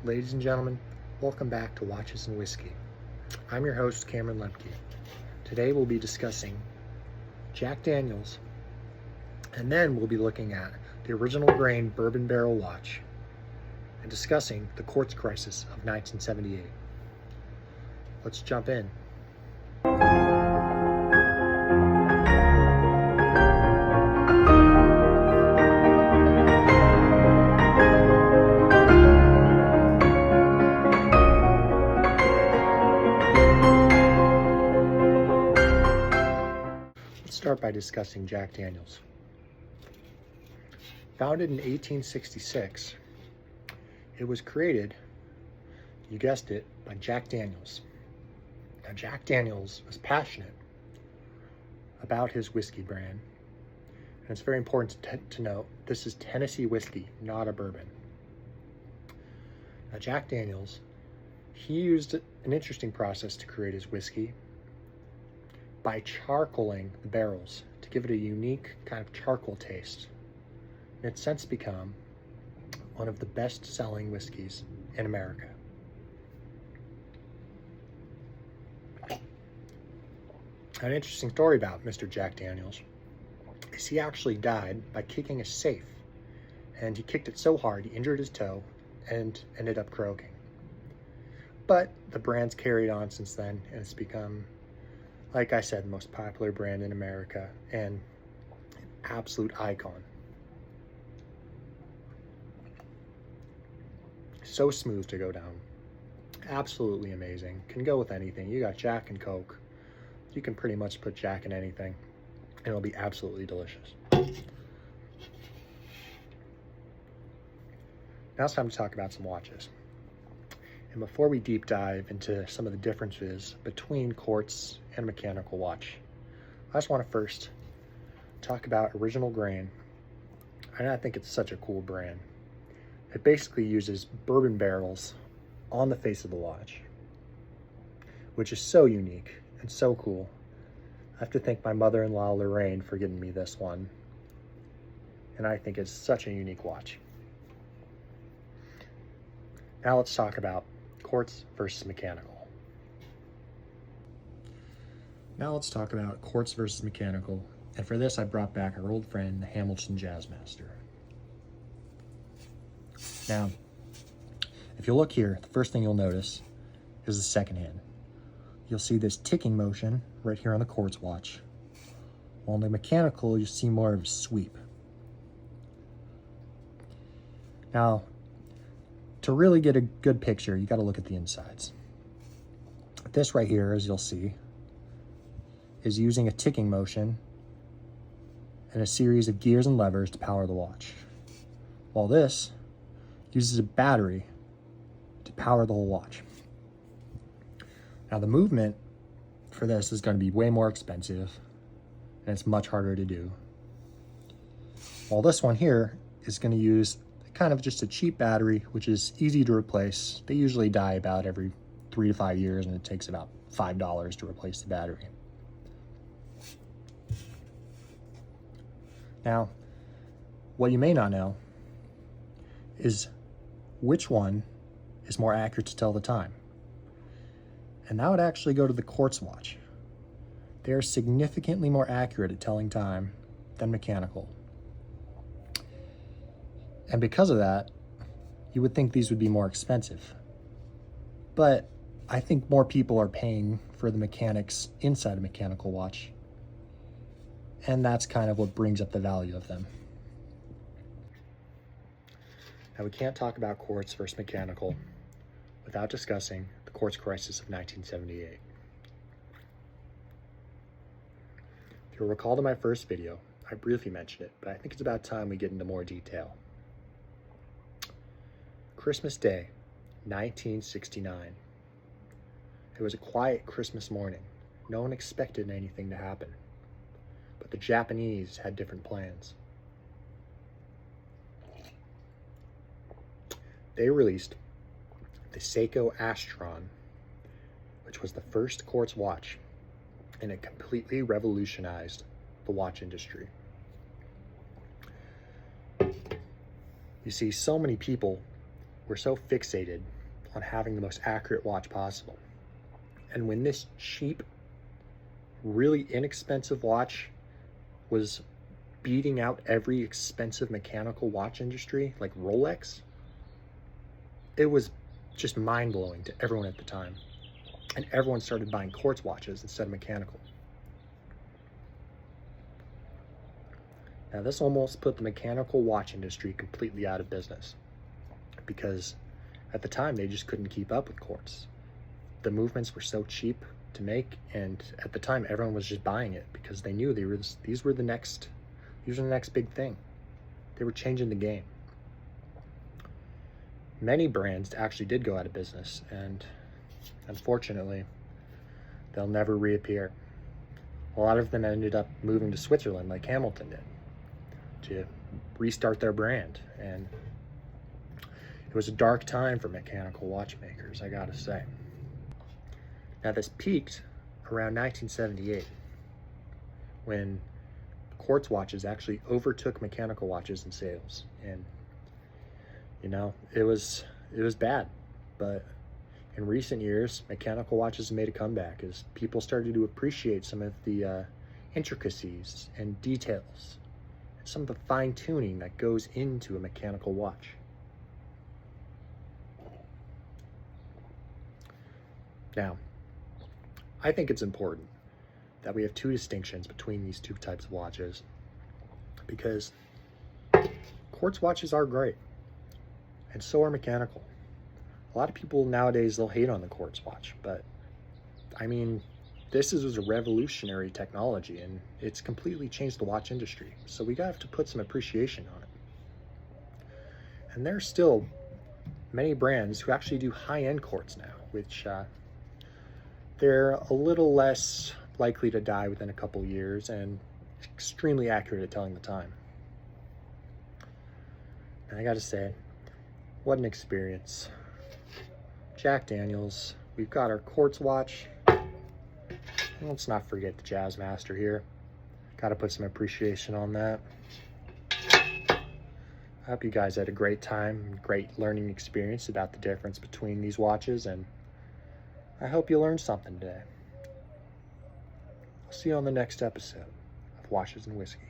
Ladies and gentlemen, welcome back to Watches and Whiskey. I'm your host, Cameron Lemke. Today we'll be discussing Jack Daniels, and then we'll be looking at the original grain bourbon barrel watch and discussing the Quartz crisis of 1978. Let's jump in. Start by discussing Jack Daniels. Founded in 1866, it was created, you guessed it, by Jack Daniels. Now, Jack Daniels was passionate about his whiskey brand, and it's very important to note this is Tennessee whiskey, not a bourbon. Now, Jack Daniels, he used an interesting process to create his whiskey by charcoaling the barrels to give it a unique kind of charcoal taste. And it's since become one of the best-selling whiskeys in America. An interesting story about Mr. Jack Daniels is he actually died by kicking a safe, and he kicked it so hard he injured his toe and ended up croaking. But the brand's carried on since then, and it's become, like I said, the most popular brand in America and an absolute icon. So smooth to go down. Absolutely amazing. Can go with anything. You got Jack and Coke. You can pretty much put Jack in anything and it'll be absolutely delicious. Now it's time to talk about some watches. And before we deep dive into some of the differences between quartz and mechanical watch, I just want to first talk about Original Grain. And I think it's such a cool brand. It basically uses bourbon barrels on the face of the watch, which is so unique and so cool. I have to thank my mother-in-law, Lorraine, for getting me this one. And I think it's such a unique watch. Now let's talk about quartz versus mechanical. Now let's talk about quartz versus mechanical. And for this, I brought back our old friend, the Hamilton Jazzmaster. Now, if you look here, the first thing you'll notice is the second hand. You'll see this ticking motion right here on the quartz watch. While on the mechanical, you see more of a sweep. Now, to really get a good picture, you got to look at the insides. This right here, as you'll see, is using a ticking motion and a series of gears and levers to power the watch, while this uses a battery to power the whole watch. Now, the movement for this is going to be way more expensive, and it's much harder to do, while this one here is going to use kind of just a cheap battery, which is easy to replace. They usually die about every 3 to 5 years, and it takes about $5 to replace the battery. Now, what you may not know is which one is more accurate to tell the time. And that would actually go to the quartz watch. They are significantly more accurate at telling time than mechanical. And because of that, you would think these would be more expensive. But I think more people are paying for the mechanics inside a mechanical watch. And that's kind of what brings up the value of them. Now, we can't talk about quartz versus mechanical without discussing the quartz crisis of 1978. If you'll recall to my first video, I briefly mentioned it, but I think it's about time we get into more detail. Christmas Day, 1969. It was a quiet Christmas morning. No one expected anything to happen, but the Japanese had different plans. They released the Seiko Astron, which was the first quartz watch, and it completely revolutionized the watch industry. You see, so many people were so fixated on having the most accurate watch possible. And when this cheap, really inexpensive watch was beating out every expensive mechanical watch industry like Rolex, it was just mind-blowing to everyone at the time. And everyone started buying quartz watches instead of mechanical. Now this almost put the mechanical watch industry completely out of business, because at the time they just couldn't keep up with quartz. The movements were so cheap to make, and at the time everyone was just buying it because they knew these were the next big thing. They were changing the game. Many brands actually did go out of business, and unfortunately they'll never reappear. A lot of them ended up moving to Switzerland like Hamilton did to restart their brand, and it was a dark time for mechanical watchmakers, I gotta say. Now this peaked around 1978 when quartz watches actually overtook mechanical watches in sales, and you know, it was bad. But in recent years, mechanical watches have made a comeback as people started to appreciate some of the intricacies and details, and some of the fine tuning that goes into a mechanical watch. Now, I think it's important that we have two distinctions between these two types of watches, because quartz watches are great, and so are mechanical. A lot of people nowadays, they'll hate on the quartz watch, but I mean, this is a revolutionary technology, and it's completely changed the watch industry. So we have to put some appreciation on it. And there are still many brands who actually do high-end quartz now, which they're a little less likely to die within a couple years and extremely accurate at telling the time. And I gotta say, what an experience. Jack Daniels, we've got our quartz watch. Let's not forget the Jazzmaster here. Gotta put some appreciation on that. I hope you guys had a great time, great learning experience about the difference between these watches, and I hope you learned something today. I'll see you on the next episode of Watches and Whiskey.